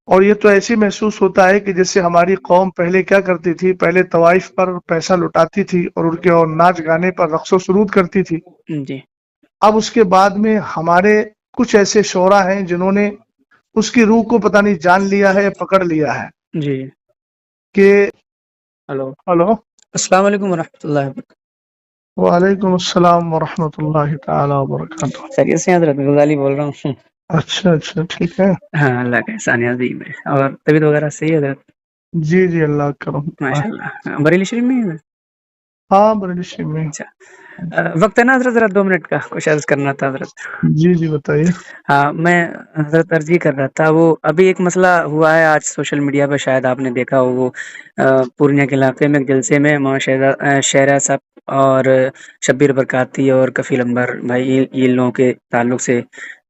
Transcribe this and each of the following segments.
اور یہ تو ایسے محسوس ہوتا ہے کہ جیسے ہماری قوم پہلے کیا کرتی تھی، پہلے طوائف پر پیسہ لٹاتی تھی اور ان کے اور ناچ گانے پر رقص و سرود کرتی تھی. جی اب اس کے بعد میں ہمارے کچھ ایسے شعراء ہیں جنہوں نے اس کی روح کو پتہ نہیں جان لیا ہے، پکڑ لیا ہے جی. کہ ہلو، ہلو. السلام علیکم ورحمۃ اللہ وبرکاتہ. وعلیکم السلام ورحمۃ اللہ تعالی وبرکاتہ. خیریت سے حضرت غزالی بول رہا ہوں. اچھا اچھا، ٹھیک ہے. ہاں، اللہ کا احسان ہے عظیم ہے. اور طبیعت وغیرہ صحیح ہے حضرت؟ جی جی، اللہ کا کرم ہے. ماشاء اللہ. بریلی شریف میں ہی ہے؟ ہاں، بریلی میں. اچھا. وقت ہے نا حضرت؟ ذرا 2 منٹ کا کچھ عرض کرنا تھا حضرت. جی جی، بتائیے. ہاں، میں حضرت عرض یہ کر رہا تھا، وہ ابھی ایک مسئلہ ہوا ہے آج سوشل میڈیا پہ، شاید آپ نے دیکھا ہو. وہ پورنیہ کے علاقے میں ایک جلسے میں شہرہ صاحب اور شبیر برکاتی اور کفیل انبر بھائی، یہ لوگوں کے تعلق سے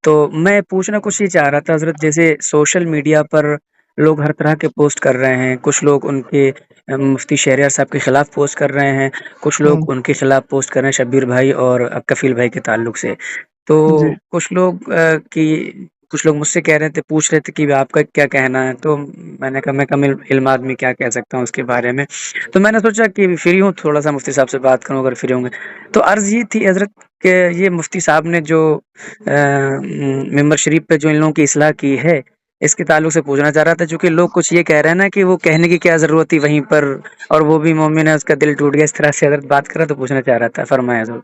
تو میں پوچھنا کچھ یہ چاہ رہا تھا حضرت. جیسے سوشل میڈیا پر لوگ ہر طرح کے پوسٹ کر رہے ہیں. کچھ لوگ ان کے مفتی شہریار صاحب کے خلاف پوسٹ کر رہے ہیں، کچھ ہوں، لوگ ان کے خلاف پوسٹ کر رہے ہیں شبیر بھائی اور کفیل بھائی کے تعلق سے. تو جی کچھ لوگ کچھ لوگ مجھ سے کہہ رہے تھے، پوچھ رہے تھے کہ آپ کا کیا کہنا ہے. تو میں نے کہا میں کم علم آدمی کیا کہہ سکتا ہوں اس کے بارے میں. تو میں نے سوچا کہ فری ہوں، تھوڑا سا مفتی صاحب سے بات کروں اگر فری ہوں گے. تو عرض یہ تھی حضرت کہ یہ مفتی صاحب نے جو ممبر شریف پہ جو ان لوگوں کی اصلاح کی ہے، اس کے تعلق سے پوچھنا چاہ رہا تھا. چونکہ لوگ کچھ یہ کہہ رہے ہیں نا کہ وہ کہنے کی کیا ضرورت تھی وہیں پر، اور وہ بھی مومن ہے، اس کا دل ٹوٹ گیا. اس طرح سے حضرت بات کرا تو پوچھنا چاہ رہا تھا، فرمایا حضرت.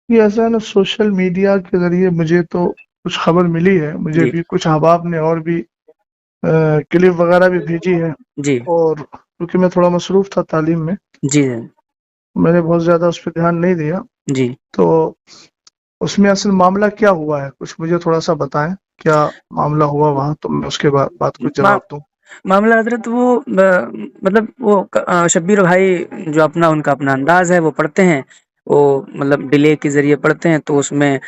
یہ ایسا ہے نا، سوشل میڈیا کے ذریعے مجھے تو کچھ خبر ملی ہے. مجھے جی بھی کچھ احباب نے اور بھی کلپ وغیرہ بھی بھیجی ہے. جی اور کیونکہ میں تھوڑا مصروف تھا تعلیم میں، جی میں نے بہت زیادہ اس پہ دھیان نہیں دیا. جی. تو اس میں اصل معاملہ کیا ہوا ہے، کچھ مجھے تھوڑا سا بتائیں کیا معاملہ ہوا وہاں، تو میں اس کے بعد کچھ جواب دوں. معاملہ حضرت وہ مطلب وہ شبیر بھائی جو ان کا اپنا انداز ہے وہ پڑھتے ہیں، وہ مطلب ڈیلے کے ذریعے پڑھتے ہیں. تو اس میں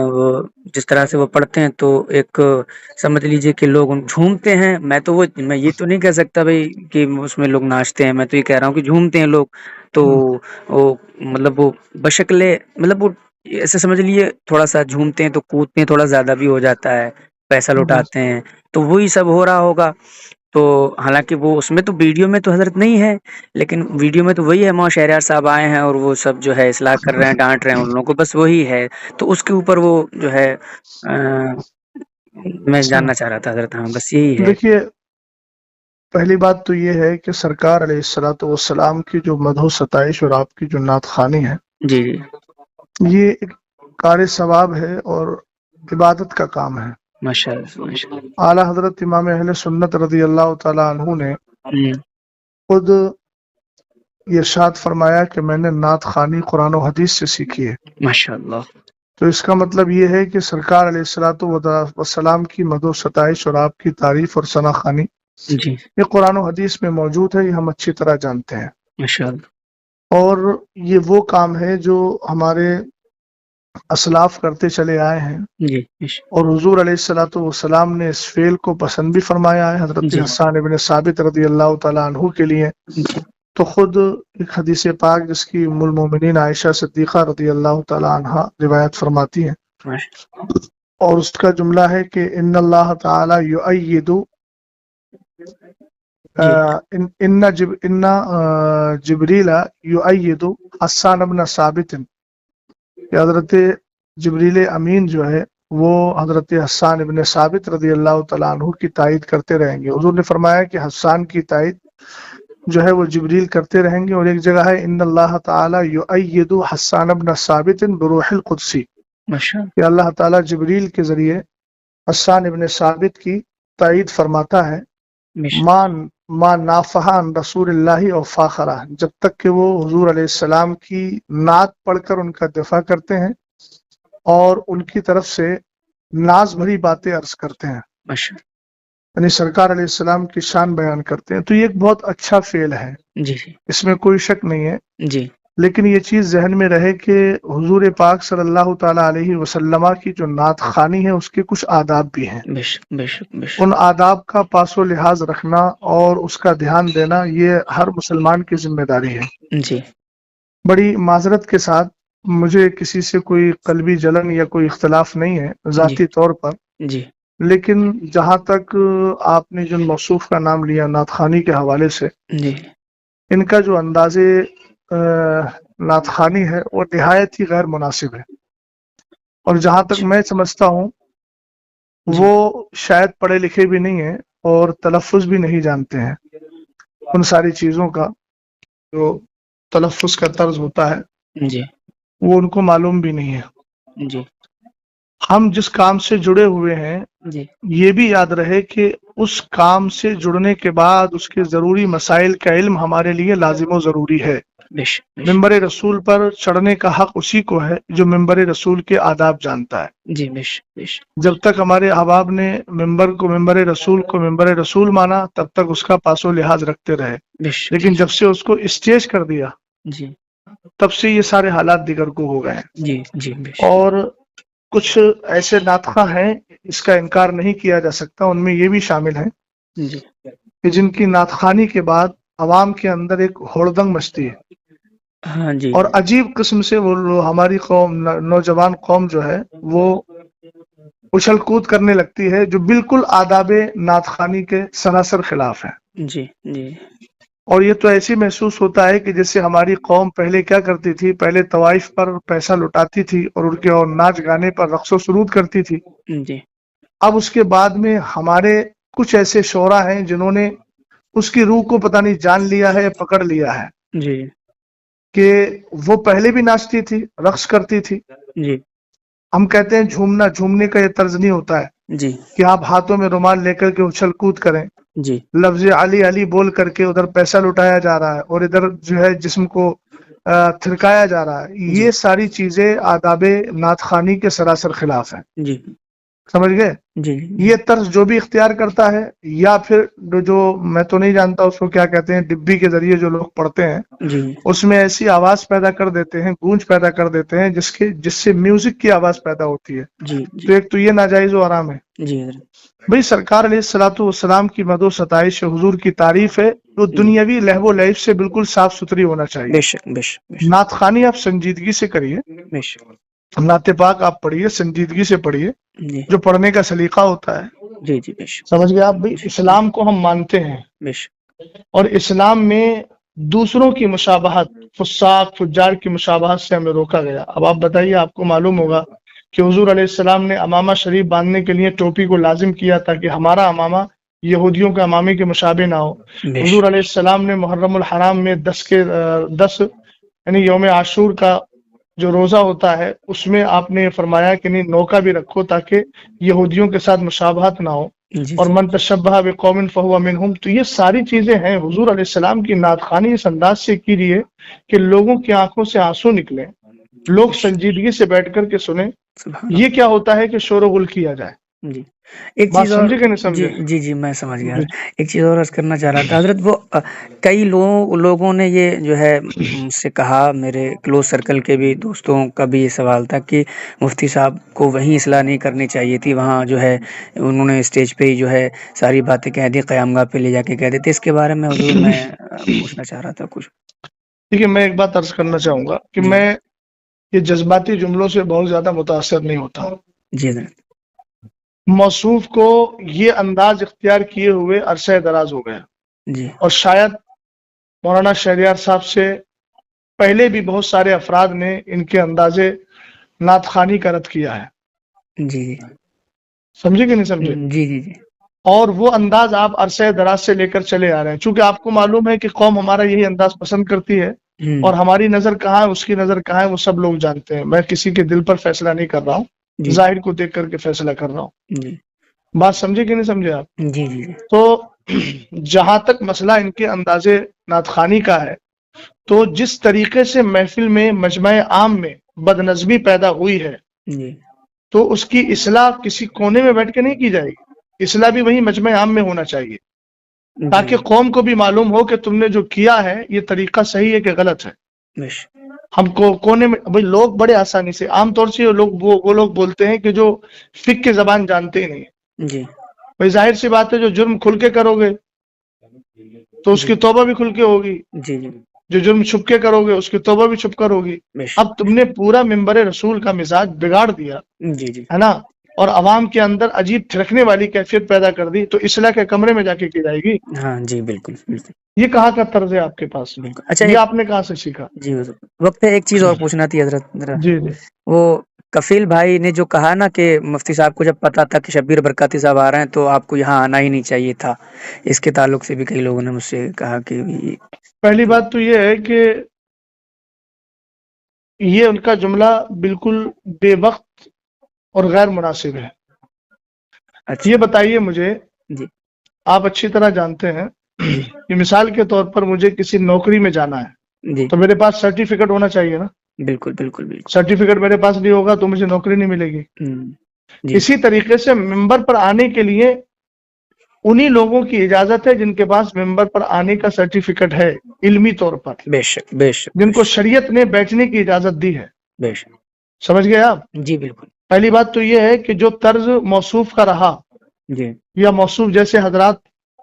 وہ جس طرح سے وہ پڑھتے ہیں تو ایک سمجھ لیجئے کہ لوگ جھومتے ہیں. میں یہ تو نہیں کہہ سکتا بھائی کہ اس میں لوگ ناچتے ہیں، میں تو یہ کہہ رہا ہوں کہ جھومتے ہیں لوگ. تو ہوں، وہ مطلب وہ بشکل مطلب وہ ایسے سمجھ لیجیے تھوڑا سا جھومتے ہیں تو کودتے ہیں، تھوڑا زیادہ بھی ہو جاتا ہے، پیسہ جی لوٹاتے ہیں. تو وہی سب ہو رہا ہوگا. تو حالانکہ وہ اس میں تو ویڈیو میں تو حضرت نہیں ہے، لیکن ویڈیو میں تو وہی ہے، ماں شہریار صاحب آئے ہیں اور وہ سب جو ہے اصلاح کر رہے ہیں، ڈانٹ رہے ہیں ان لوگوں کو، بس وہی ہے. تو اس کے اوپر وہ جو ہے میں اچھا، جاننا چاہ رہا تھا حضرت. ہاں، بس یہی ہے. دیکھیے، پہلی بات تو یہ ہے کہ سرکار علیہ الصلوۃ والسلام کی جو مدح و ستائش اور آپ کی جو نعت خوانی ہے، جی جی. یہ ایک کار ثواب ہے اور عبادت کا کام ہے. ماشاء اللہ ماشاء اللہ. اعلیٰ حضرت امام اہل سنت رضی اللہ تعالی عنہ نے خود یہ ارشاد فرمایا کہ میں نے نعت خوانی قرآن و حدیث سے سیکھی ہے. ماشاء اللہ. تو اس کا مطلب یہ ہے کہ سرکار علیہ الصلوۃ والسلام کی مدح و ستائش اور آپ کی تعریف اور ثنا خوانی جی. یہ قرآن و حدیث میں موجود ہے، یہ ہم اچھی طرح جانتے ہیں. ماشاء اللہ. اور یہ وہ کام ہے جو ہمارے اسلاف کرتے چلے آئے ہیں، جی. اور حضور علیہ الصلوۃ والسلام نے اس فعل کو پسند بھی فرمایا ہے. حضرت جی حسان ابن ثابت رضی اللہ تعالیٰ عنہ کے لیے جی. تو خود ایک حدیث پاک جس کی ام المومنین عائشہ صدیقہ رضی اللہ تعالیٰ عنہ روایت فرماتی ہیں، اور اس کا جملہ ہے کہ ان اللہ تعالی یؤید جی. ان جبریل یؤید حسان ابن ثابت، کہ حضرت جبریل امین جو ہے وہ حضرت حسان ابن ثابت رضی اللہ تعالیٰ عنہ کی تائید کرتے رہیں گے. حضور نے فرمایا کہ حسان کی تائید جو ہے وہ جبریل کرتے رہیں گے. اور ایک جگہ ہے ان اللہ تعالی یؤید حسان ابن ثابت بروح القدسی، کہ اللہ تعالیٰ جبریل کے ذریعے حسان ابن ثابت کی تائید فرماتا ہے. ما نافحان رسول اللہ او فاخرہ، جب تک کہ وہ حضور علیہ السلام کی نعت پڑھ کر ان کا دفاع کرتے ہیں اور ان کی طرف سے ناز بھری باتیں عرض کرتے ہیں، یعنی سرکار علیہ السلام کی شان بیان کرتے ہیں. تو یہ ایک بہت اچھا فعل ہے، جی اس میں کوئی شک نہیں ہے. جی. لیکن یہ چیز ذہن میں رہے کہ حضور پاک صلی اللہ تعالی علیہ وسلم کی جو نعت خوانی ہے اس کے کچھ آداب بھی ہیں. بے شک بے شک بے شک. ان آداب کا پاس و لحاظ رکھنا اور اس کا دھیان دینا یہ ہر مسلمان کی ذمہ داری ہے. جی. بڑی معذرت کے ساتھ، مجھے کسی سے کوئی قلبی جلن یا کوئی اختلاف نہیں ہے ذاتی طور پر، جی لیکن جہاں تک آپ نے جن موصوف کا نام لیا نعت خوانی کے حوالے سے، جی ان کا جو انداز نعت خوانی ہے وہ نہایت ہی غیر مناسب ہے، اور جہاں تک میں سمجھتا ہوں جی وہ شاید پڑھے لکھے بھی نہیں ہیں اور تلفظ بھی نہیں جانتے ہیں ان ساری چیزوں کا، جو تلفظ کا طرز ہوتا ہے جی وہ ان کو معلوم بھی نہیں ہے۔ جی ہم جس کام سے جڑے ہوئے ہیں جی یہ بھی یاد رہے کہ اس کام سے جڑنے کے بعد اس کے ضروری مسائل کا علم ہمارے لیے لازم و ضروری ہے۔ بیش بیش ممبر رسول پر چڑھنے کا حق اسی کو ہے جو ممبر رسول کے آداب جانتا ہے۔ جی بیش بیش جب تک ہمارے احباب نے ممبر رسول مانا تب تک اس کا پاس و لحاظ رکھتے رہے، بیش لیکن جب سے اس کو اسٹیج کر دیا جی تب سے یہ سارے حالات دیگر کو ہو گئے ہیں۔ جی جی بیش اور کچھ ایسے ناطخہ ہیں اس کا انکار نہیں کیا جا سکتا، ان میں یہ بھی شامل ہیں جی کہ جن کی نعت خوانی کے بعد عوام کے اندر ایک ہوڑدنگ مچتی ہے، ہاں جی اور عجیب قسم سے وہ ہماری قوم، نوجوان قوم جو ہے وہ اچھل کود کرنے لگتی ہے جو بالکل آداب نعت خوانی کے سراسر خلاف ہے۔ جی جی اور یہ تو ایسی محسوس ہوتا ہے کہ جیسے ہماری قوم پہلے کیا کرتی تھی، پہلے طوائف پر پیسہ لٹاتی تھی اور ان کے اور ناچ گانے پر رقص و سرود کرتی تھی، جی اب اس کے بعد میں ہمارے کچھ ایسے شعراء ہیں جنہوں نے اس کی روح کو پتہ نہیں جان لیا ہے، پکڑ لیا ہے جی کہ وہ پہلے بھی ناچتی تھی، رقص کرتی تھی۔ جی ہم کہتے ہیں جھومنے کا یہ طرز نہیں ہوتا ہے جی کہ آپ ہاتھوں میں رومال لے کر کے اچھل کود کریں، جی لفظ علی علی بول کر کے ادھر پیسہ لٹایا جا رہا ہے اور ادھر جو ہے جسم کو تھرکایا جا رہا ہے۔ جی یہ ساری چیزیں آداب نعت خوانی کے سراسر خلاف ہیں، جی سمجھ گئے؟ جی یہ طرز جو بھی اختیار کرتا ہے، یا پھر جو میں تو نہیں جانتا اس کو کیا کہتے ہیں، ڈبی کے ذریعے جو لوگ پڑھتے ہیں جی اس میں ایسی آواز پیدا کر دیتے ہیں، گونج پیدا کر دیتے ہیں جس سے میوزک کی آواز پیدا ہوتی ہے، جی تو ایک تو یہ ناجائز و حرام ہے۔ جی بھئی سرکار علیہ الصلوۃ والسلام کی مدح و ستائش حضور کی تعریف ہے جو دنیاوی لہو و لعب سے بالکل صاف ستھری ہونا چاہیے۔ بے شک بے شک بے شک نعت خوانی آپ سنجیدگی سے کریے، بے شک نعت پاک آپ پڑھیے، سنجیدگی سے پڑھیے، جی جو پڑھنے کا سلیقہ ہوتا ہے۔ جی جی بے شک سمجھ گئے آپ؟ بھئی اسلام کو ہم مانتے ہیں، بے شک اور اسلام میں دوسروں کی مشابہت، فساق فجار کی مشابہت سے ہمیں روکا گیا۔ اب آپ بتائیے، آپ کو معلوم ہوگا کہ حضور علیہ السلام نے امامہ شریف باندھنے کے لیے ٹوپی کو لازم کیا تاکہ ہمارا امامہ یہودیوں کے امامے کے مشابہ نہ ہو۔ بے حضور علیہ السلام نے محرم الحرام میں 10 یعنی یوم عاشور کا جو روزہ ہوتا ہے اس میں آپ نے فرمایا کہ نہیں، نوکا بھی رکھو تاکہ یہودیوں کے ساتھ مشابہت نہ ہو، جی اور من تشبہ بقوم فہو منہم۔ تو یہ ساری چیزیں ہیں حضور علیہ السلام کی نعت خوانی اس انداز سے کیجیے کہ لوگوں کی آنکھوں سے آنسو نکلیں، لوگ سنجیدگی سے بیٹھ کر کے سنیں۔ سبحان یہ کیا ہوتا ہے کہ شور و غل کیا جائے۔ جی ایک بات چیز اور، سمجھے کہ نہیں جی سمجھے؟ جی جی میں سمجھ گیا۔ جی ایک چیز اور عرض کرنا چاہ رہا تھا حضرت، وہ کئی لوگوں نے یہ جو ہے مجھ سے کہا، میرے کلوز سرکل کے بھی دوستوں کا بھی یہ سوال تھا کہ مفتی صاحب کو وہیں اصلاح نہیں کرنی چاہیے تھی، وہاں جو ہے انہوں نے اسٹیج پہ ہی جو ہے ساری باتیں کہہ دی، قیام گاہ پہ لے جا کے کہہ دیتے۔ اس کے بارے میں حضور میں پوچھنا چاہ رہا تھا کچھ۔ ٹھیک ہے، میں ایک بات عرض کرنا چاہوں گا کہ جی میں یہ جذباتی جملوں سے بہت زیادہ متاثر نہیں ہوتا۔ جی حضرت موصوف کو یہ انداز اختیار کیے ہوئے عرصہ دراز ہو گیا، جی اور شاید مولانا شہریار صاحب سے پہلے بھی بہت سارے افراد نے ان کے اندازے نعت خوانی کا رد کیا ہے۔ جی سمجھے کہ نہیں سمجھے؟ جی جی جی اور وہ انداز آپ عرصہ دراز سے لے کر چلے آ رہے ہیں، چونکہ آپ کو معلوم ہے کہ قوم ہمارا یہی انداز پسند کرتی ہے، اور ہماری نظر کہاں ہے، اس کی نظر کہاں ہے، وہ سب لوگ جانتے ہیں۔ میں کسی کے دل پر فیصلہ نہیں کر رہا ہوں، جی ظاہر کو دیکھ کر کے فیصلہ کر رہا ہوں۔ جی بات سمجھے کہ نہیں سمجھے آپ؟ جی جی تو جہاں تک مسئلہ ان کے انداز نعت خوانی کا ہے، تو جس طریقے سے محفل میں، مجمع عام میں بد نظمی پیدا ہوئی ہے، جی تو اس کی اصلاح کسی کونے میں بیٹھ کے نہیں کی جائے گی، اصلاح بھی وہی مجمع عام میں ہونا چاہیے، تاکہ قوم کو بھی معلوم ہو کہ تم نے جو کیا ہے یہ طریقہ صحیح ہے کہ غلط ہے۔ ہم کو کونے میں بھئی لوگ بڑے آسانی سے، عام طور سے وہ لوگ بولتے ہیں کہ جو فقہ کی زبان جانتے ہی نہیں ہیں۔ جی بھئی ظاہر سی بات ہے، جو جرم کھل کے کرو گے تو اس کی توبہ بھی کھل کے ہوگی، جی جی جو جرم چھپ کے کرو گے اس کی توبہ بھی چھپ کر ہوگی۔ اب تم نے پورا ممبر رسول کا مزاج بگاڑ دیا جی جی ہے نا، اور عوام کے اندر عجیب تھرکنے والی کیفیت پیدا کر دی تو اصلاح کے کمرے میں جا کے کی جائے گی؟ ہاں جی بالکل بالکل یہ کہاں کا طرز ہے آپ کے پاس؟ بالکل. اچھا یہ آپ نے کہاں سے سیکھا؟ جی حضور وقت ہے ایک چیز اور پوچھنا تھی حضرت ذرا. جی جی وہ کفیل بھائی نے جو کہا نا کہ مفتی صاحب کو جب پتا تھا کہ شبیر برکاتی صاحب آ رہے ہیں تو آپ کو یہاں آنا ہی نہیں چاہیے تھا، اس کے تعلق سے بھی کئی لوگوں نے مجھ سے کہا کہ پہلی بات تو یہ ہے کہ یہ ان کا جملہ بالکل بے وقت اور غیر مناسب ہے. اچھا یہ بتائیے مجھے، جی آپ اچھی طرح جانتے ہیں جی کہ مثال کے طور پر مجھے کسی نوکری میں جانا ہے جی تو میرے پاس سرٹیفکیٹ ہونا چاہیے نا. بالکل بالکل بالکل. سرٹیفکیٹ میرے پاس نہیں ہوگا تو مجھے نوکری نہیں ملے گی. جی اسی طریقے سے ممبر پر آنے کے لیے انہی لوگوں کی اجازت ہے جن کے پاس ممبر پر آنے کا سرٹیفکیٹ ہے علمی طور پر، بے شک بے شک جن کو شریعت نے بیٹھنے کی اجازت دی ہے. بے شک. سمجھ گئے آپ؟ جی بالکل. پہلی بات تو یہ ہے کہ جو طرز موصوف کا رہا جی یا موصوف جیسے حضرات،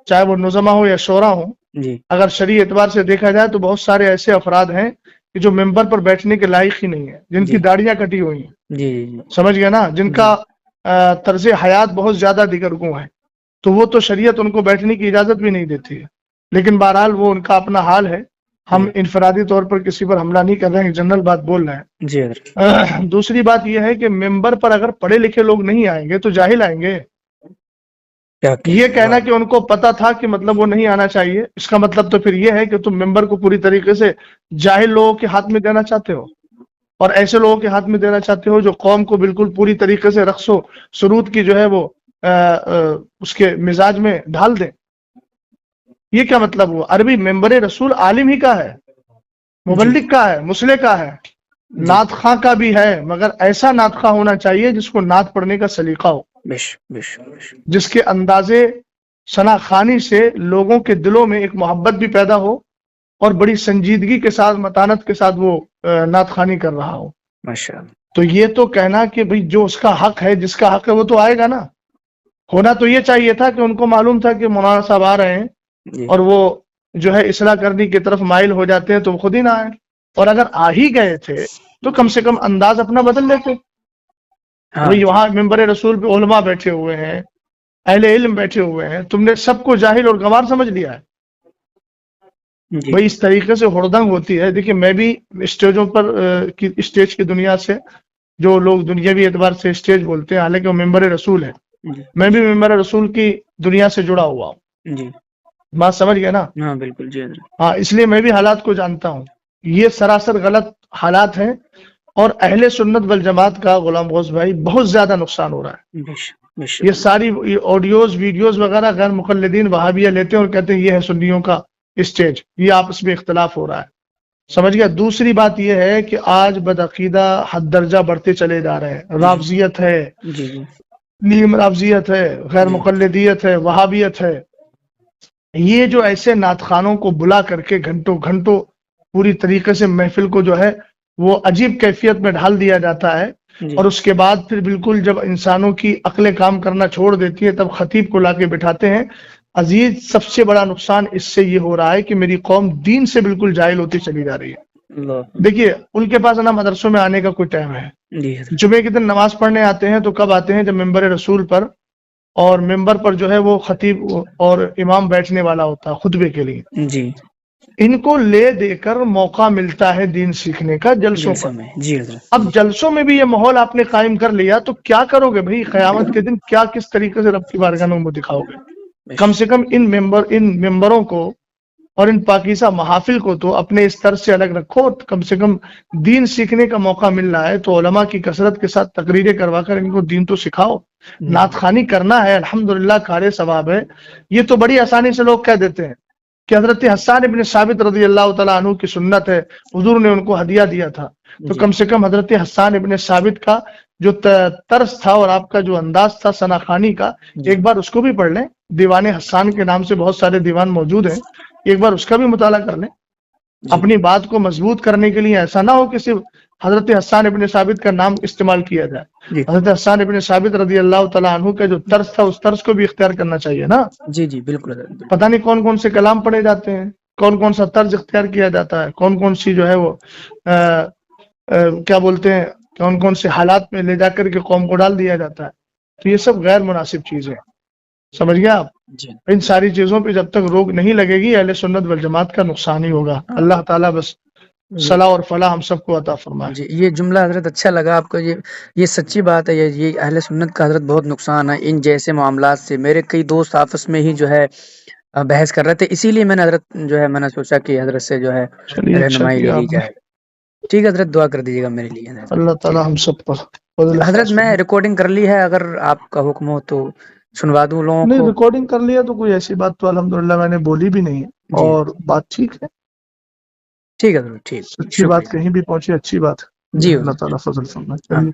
چاہے وہ نظما ہو یا شورا ہو، جی اگر شرعی اعتبار سے دیکھا جائے تو بہت سارے ایسے افراد ہیں کہ جو ممبر پر بیٹھنے کے لائق ہی نہیں ہے، جن کی جی داڑیاں کٹی ہوئی ہیں. جی جی سمجھ گئے نا؟ جن کا طرز حیات بہت زیادہ دیگرگوں ہے، تو وہ تو شریعت ان کو بیٹھنے کی اجازت بھی نہیں دیتی ہے. لیکن بہرحال وہ ان کا اپنا حال ہے. ہم انفرادی طور پر کسی پر حملہ نہیں کر رہے ہیں، جنرل بات بول رہے ہیں. جی حضرت. دوسری بات یہ ہے کہ ممبر پر اگر پڑھے لکھے لوگ نہیں آئیں گے تو جاہل آئیں گے. یہ کہنا کہ ان کو پتا تھا کہ مطلب وہ نہیں آنا چاہیے، اس کا مطلب تو پھر یہ ہے کہ تم ممبر کو پوری طریقے سے جاہل لوگوں کے ہاتھ میں دینا چاہتے ہو، اور ایسے لوگوں کے ہاتھ میں دینا چاہتے ہو جو قوم کو بالکل پوری طریقے سے رقص و سرود کی جو ہے وہ اس کے مزاج میں ڈھال دیں. یہ کیا مطلب ہوا؟ عربی ممبر رسول عالم ہی کا ہے، مبلغ کا ہے، مصلح کا ہے، نعت خواں کا بھی ہے، مگر ایسا نعت خواں ہونا چاہیے جس کو نعت پڑھنے کا سلیقہ ہو، جس کے اندازے ثنا خوانی سے لوگوں کے دلوں میں ایک محبت بھی پیدا ہو اور بڑی سنجیدگی کے ساتھ، متانت کے ساتھ وہ نعت خوانی کر رہا ہو. تو یہ تو کہنا کہ بھئی جو اس کا حق ہے، جس کا حق ہے وہ تو آئے گا نا. ہونا تو یہ چاہیے تھا کہ ان کو معلوم تھا کہ مولانا صاحب آ رہے ہیں اور وہ جو ہے اصلاح کرنے کی طرف مائل ہو جاتے ہیں تو وہ خود ہی نہ آئے. اور اگر آ ہی گئے تھے تو کم سے کم انداز اپنا بدل لیتے. بھئی وہاں ممبر رسول پہ علماء بیٹھے ہوئے ہیں، اہل علم بیٹھے ہوئے ہیں، تم نے سب کو جاہل اور گنوار سمجھ لیا ہے. بھئی اس طریقے سے ہڑدنگ ہوتی ہے. دیکھیں میں بھی اسٹیجوں پر اسٹیج کی دنیا سے، جو لوگ دنیاوی اعتبار سے اسٹیج بولتے ہیں، حالانکہ وہ ممبر رسول ہے، میں بھی ممبر رسول کی دنیا سے جڑا ہوا ہوں. جی بات سمجھ گئے نا؟ ہاں بالکل. جی حضرت. ہاں، اس لیے میں بھی حالات کو جانتا ہوں. یہ سراسر غلط حالات ہیں اور اہل سنت والجماعت کا غلام غوث بھائی بہت زیادہ نقصان ہو رہا ہے. یہ ساری آڈیوز ویڈیوز وغیرہ غیر مقلدین وہابیہ لیتے ہیں اور کہتے ہیں یہ ہے سنیوں کا اسٹیج، یہ آپس میں اختلاف ہو رہا ہے. سمجھ گیا؟ دوسری بات یہ ہے کہ آج بدعقیدہ حد درجہ بڑھتے چلے جا رہے ہیں. رافضیت ہے، نیم رافضیت ہے، غیر مقلدیت ہے، وہابیت ہے. یہ جو ایسے نعت خوانوں کو بلا کر کے گھنٹوں گھنٹوں پوری طریقے سے محفل کو جو ہے وہ عجیب کیفیت میں ڈھال دیا جاتا ہے، اور اس کے بعد پھر بالکل جب انسانوں کی عقلیں کام کرنا چھوڑ دیتی ہے تب خطیب کو لا کے بٹھاتے ہیں. عزیز، سب سے بڑا نقصان اس سے یہ ہو رہا ہے کہ میری قوم دین سے بالکل جاہل ہوتی چلی جا رہی ہے. دیکھیے ان کے پاس نا مدرسوں میں آنے کا کوئی ٹائم ہے. جمعے کے دن نماز پڑھنے آتے ہیں تو کب آتے ہیں؟ جب ممبر رسول پر اور ممبر پر جو ہے وہ خطیب اور امام بیٹھنے والا ہوتا ہے خطبے کے لیے. جی ان کو لے دے کر موقع ملتا ہے دین سیکھنے کا جلسوں پر. جی حضرت. اب جلسوں میں بھی یہ ماحول آپ نے قائم کر لیا تو کیا کرو گے بھائی؟ قیامت کے دن کیا کس طریقے سے رب کی بارگاہ میں دکھاؤ گے؟ کم سے کم ان ممبروں کو اور ان پاکیزہ محافل کو تو اپنے اس طرز سے الگ رکھو. کم سے کم دین سیکھنے کا موقع مل رہا ہے تو علماء کی کثرت کے ساتھ تقریریں کروا کر ان کو دین تو سکھاؤ. نعت خوانی کرنا ہے، الحمدللہ کار ثواب ہے. یہ تو بڑی آسانی سے لوگ کہہ دیتے ہیں کہ حضرت حسان ابن ثابت رضی اللہ تعالیٰ عنہ کی سنت ہے، حضور نے ان کو ہدیہ دیا تھا. تو کم سے کم حضرت حسان ابن ثابت کا جو طرز تھا اور آپ کا جو انداز تھا ثنا خوانی کا، ایک بار اس کو بھی پڑھ لیں. دیوان حسان کے نام سے بہت سارے دیوان موجود ہیں، ایک بار اس کا بھی مطالعہ کر لیں. اپنی بات کو مضبوط کرنے کے لیے ایسا نہ ہو کہ صرف حضرت حسان ابن ثابت کا نام استعمال کیا جائے. حضرت حسان ابن ثابت رضی اللہ تعالیٰ عنہ کا جو طرز تھا اس طرز کو بھی اختیار کرنا چاہیے نا. جی جی بالکل. پتہ نہیں کون کون سے کلام پڑھے جاتے ہیں، کون کون سا طرز اختیار کیا جاتا ہے، کون کون سی جو ہے وہ کیا بولتے ہیں، کون کون سے حالات میں لے جا کر کے قوم کو ڈال دیا جاتا ہے. تو یہ سب غیر مناسب چیزیں ہیں. سمجھ گیا آپ؟ جی ان ساری چیزوں پہ جب تک روک نہیں لگے گی اہل سنت والجماعت کا نقصان ہی ہوگا. اللہ تعالیٰ بس صلاح اور فلاح ہم سب کو عطا فرمائے. جی یہ جملہ حضرت اچھا لگا آپ کو. یہ سچی بات ہے. یہ اہل سنت کا حضرت بہت نقصان ہے ان جیسے معاملات سے. میرے کئی دوست آپس میں ہی جو ہے بحث کر رہے تھے, اسی لیے میں نے حضرت جو ہے میں نے سوچا کہ حضرت سے جو ہے چلیے اچھا رہنمائی لے کیا لی آپ نے. جائے. ٹھیک ہے حضرت, دعا کر دیجیے گا میرے لیے. اللہ تعالیٰ ہم سب پر فضل حضرت خاص میں فرمائے. ریکارڈنگ کر لی ہے, اگر آپ کا حکم ہو تو سنوا دوں لوگوں نہیں کو. ریکارڈنگ کر لیا تو کوئی ایسی بات تو الحمدللہ میں نے بولی بھی نہیں ہے, جی اور بات ٹھیک ہے. ٹھیک ہے حضرت, ٹھیک, سچی بات شکریہ. کہیں بھی پہنچی اچھی بات ہے. جی اللہ تعالیٰ فضل فرمائے. ہاں. چلیے